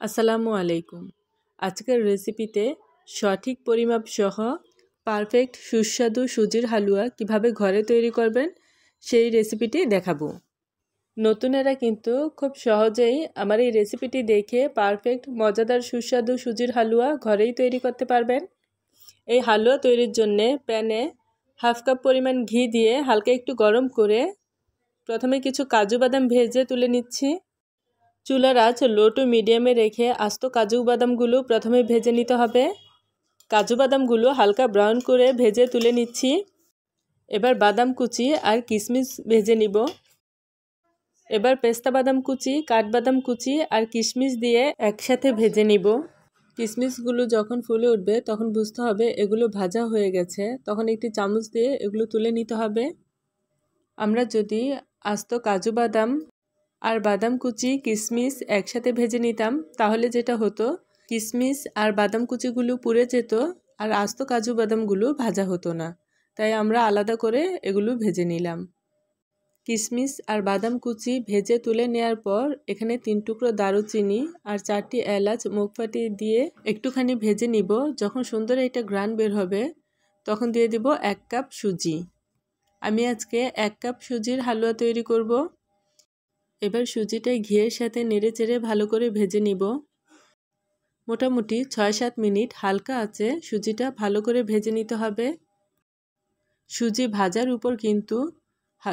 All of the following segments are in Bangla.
আসসালামু আলাইকুম। আজকের রেসিপিতে সঠিক পরিমাপ সহ পারফেক্ট সুস্বাদু সুজির হালুয়া কিভাবে ঘরে তৈরি করবেন সেই রেসিপিটি দেখাবো। নতুনেরা কিন্তু খুব সহজেই আমার এই রেসিপিটি দেখে পারফেক্ট মজাদার সুস্বাদু সুজির হালুয়া ঘরেই তৈরি করতে পারবেন। এই হালুয়া তৈরির জন্যে প্যানে হাফ কাপ পরিমাণ ঘি দিয়ে হালকা একটু গরম করে প্রথমে কিছু কাজু বাদাম ভেজে তুলে নিচ্ছি। চুলার আঁচ লো টু মিডিয়ামে রেখে আস্ত কাজু বাদামগুলো প্রথমে ভেজে নিতে হবে। কাজু বাদামগুলো হালকা ব্রাউন করে ভেজে তুলে নিচ্ছি। এবার বাদাম কুচি আর কিশমিশ ভেজে নিব। এবার পেস্তা বাদাম কুচি, কাঠবাদাম কুচি আর কিশমিশ দিয়ে একসাথে ভেজে নিব। কিশমিশগুলো যখন ফুলে উঠবে তখন বুঝতে হবে এগুলো ভাজা হয়ে গেছে, তখন একটি চামচ দিয়ে এগুলো তুলে নিতে হবে। আমরা যদি আস্ত কাজু বাদাম আর বাদাম কুচি কিশমিশ একসাথে ভেজে নিতাম তাহলে যেটা হতো, কিশমিশ আর বাদাম কুচিগুলো পুড়ে যেত আর আস্ত কাজু বাদামগুলো ভাজা হতো না। তাই আমরা আলাদা করে এগুলো ভেজে নিলাম। কিশমিশ আর বাদাম কুচি ভেজে তুলে নেওয়ার পর এখানে 3 টুকরো দারুচিনি আর 4টি এলাচ মুখ ফাটিয়ে দিয়ে একটুখানি ভেজে নিব। যখন সুন্দর এটা ঘ্রাণ বের হবে তখন দিয়ে দিব 1 কাপ সুজি। আমি আজকে 1 কাপ সুজির হালুয়া তৈরি করব। এবার সুজিটা ঘিয়ের সাথে নেড়েচেড়ে ভালো করে ভেজে নিব। মোটামুটি 6-7 মিনিট হালকা আঁচে সুজিটা ভালো করে ভেজে নিতে হবে। সুজি ভাজার উপর কিন্তু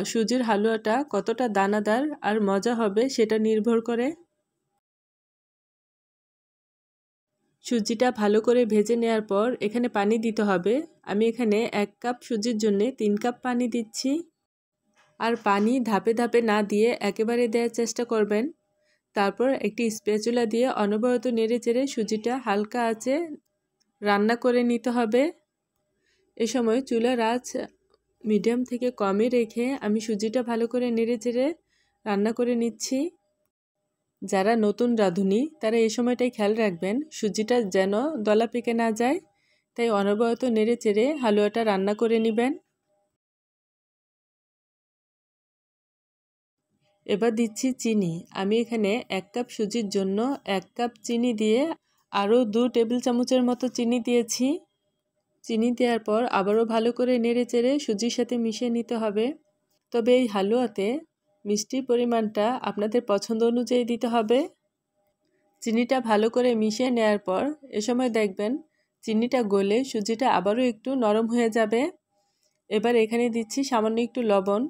সুজির হালুয়াটা কতটা দানাদার আর মজা হবে সেটা নির্ভর করে। সুজিটা ভালো করে ভেজে নেওয়ার পর এখানে পানি দিতে হবে। আমি এখানে 1 কাপ সুজির জন্য 3 কাপ পানি দিচ্ছি। আর পানি ধাপে ধাপে না দিয়ে একেবারে দেওয়ার চেষ্টা করবেন। তারপর একটি স্প্যাচুলা দিয়ে অনবরত নেড়েচেড়ে সুজিটা হালকা আঁচে রান্না করে নিতে হবে। এ সময় চুলার আঁচ মিডিয়াম থেকে কমে রেখে আমি সুজিটা ভালো করে নেড়েচেড়ে রান্না করে নিচ্ছি। যারা নতুন রাঁধুনি তারা এই সময়টাই খেয়াল রাখবেন সুজিটা যেন দলা পেকে না যায়, তাই অনবরত নেড়েচেড়ে হালুয়াটা রান্না করে নেবেন। এবার দিচ্ছি চিনি। আমি এখানে 1 কাপ সুজির জন্য 1 কাপ চিনি দিয়ে আরও 2 টেবিল চামচের মতো চিনি দিয়েছি। চিনি দেওয়ার পর আবারও ভালো করে নেড়েচেড়ে সুজির সাথে মিশিয়ে নিতে হবে। তবে এই হালুয়াতে মিষ্টির পরিমাণটা আপনাদের পছন্দ অনুযায়ী দিতে হবে। চিনিটা ভালো করে মিশিয়ে নেওয়ার পর এ সময় দেখবেন চিনিটা গলে সুজিটা আবারও একটু নরম হয়ে যাবে। এবার এখানে দিচ্ছি সামান্য একটু লবণ।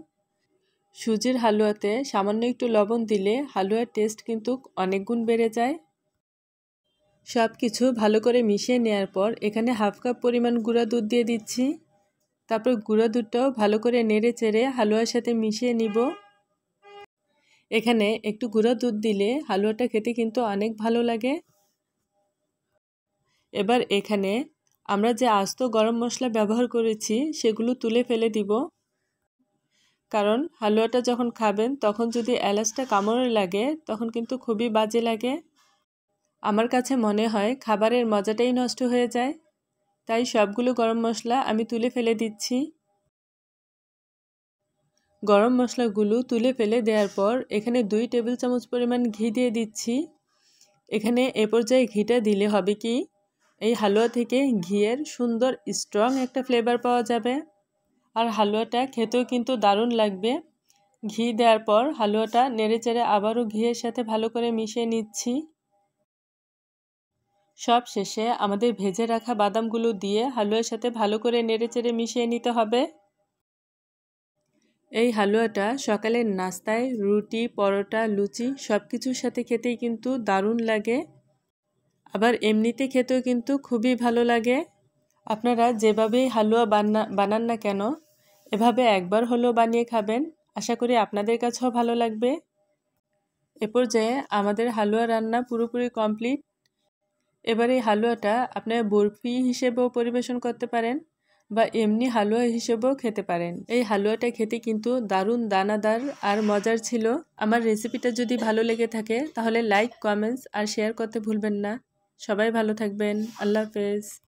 সুজির হালুয়াতে সামান্য একটু লবণ দিলে হালুয়ার টেস্ট কিন্তু অনেক গুণ বেড়ে যায়। সব কিছু ভালো করে মিশিয়ে নেওয়ার পর এখানে হাফ কাপ পরিমাণ গুঁড়া দুধ দিয়ে দিচ্ছি। তারপর গুঁড়া দুধটাও ভালো করে নেড়ে চেড়ে হালুয়ার সাথে মিশিয়ে নিব। এখানে একটু গুঁড়া দুধ দিলে হালুয়াটা খেতে কিন্তু অনেক ভালো লাগে। এবার এখানে আমরা যে আস্ত গরম মশলা ব্যবহার করেছি সেগুলো তুলে ফেলে দিব। কারণ হালুয়াটা যখন খাবেন তখন যদি এলাচটা কামড়ে লাগে তখন কিন্তু খুবই বাজে লাগে। আমার কাছে মনে হয় খাবারের মজাটাই নষ্ট হয়ে যায়। তাই সবগুলো গরম মশলা আমি তুলে ফেলে দিচ্ছি। গরম মশলাগুলো তুলে ফেলে দেওয়ার পর এখানে 2 টেবিল চামচ পরিমাণ ঘি দিয়ে দিচ্ছি। এখানে এ পর্যায়ে ঘিটা দিলে হবে কি, এই হালুয়া থেকে ঘিয়ের সুন্দর স্ট্রং একটা ফ্লেভার পাওয়া যাবে আর হালুয়াটা খেতেও কিন্তু দারুণ লাগবে। ঘি দেওয়ার পর হালুয়াটা নেড়েচেড়ে আবারও ঘিয়ের সাথে ভালো করে মিশিয়ে নিচ্ছি। সব শেষে আমাদের ভেজে রাখা বাদামগুলো দিয়ে হালুয়ার সাথে ভালো করে নেড়েচেড়ে মিশিয়ে নিতে হবে। এই হালুয়াটা সকালের নাস্তায় রুটি, পরোটা, লুচি সব কিছুর সাথে খেতেই কিন্তু দারুণ লাগে। আবার এমনিতে খেতেও কিন্তু খুবই ভালো লাগে। আপনারা যেভাবেই হালুয়া বানান না কেন এভাবে একবার হলেও বানিয়ে খাবেন, আশা করি আপনাদের কাছেও ভালো লাগবে। এ পর্যায়ে আমাদের হালুয়া রান্না পুরোপুরি কমপ্লিট। এবার এই হালুয়াটা আপনারা বরফি হিসেবেও পরিবেশন করতে পারেন বা এমনি হালুয়া হিসেবেও খেতে পারেন। এই হালুয়াটা খেতে কিন্তু দারুণ দানাদার আর মজার ছিল। আমার রেসিপিটা যদি ভালো লেগে থাকে তাহলে লাইক, কমেন্টস আর শেয়ার করতে ভুলবেন না। সবাই ভালো থাকবেন। আল্লাহ হাফেজ।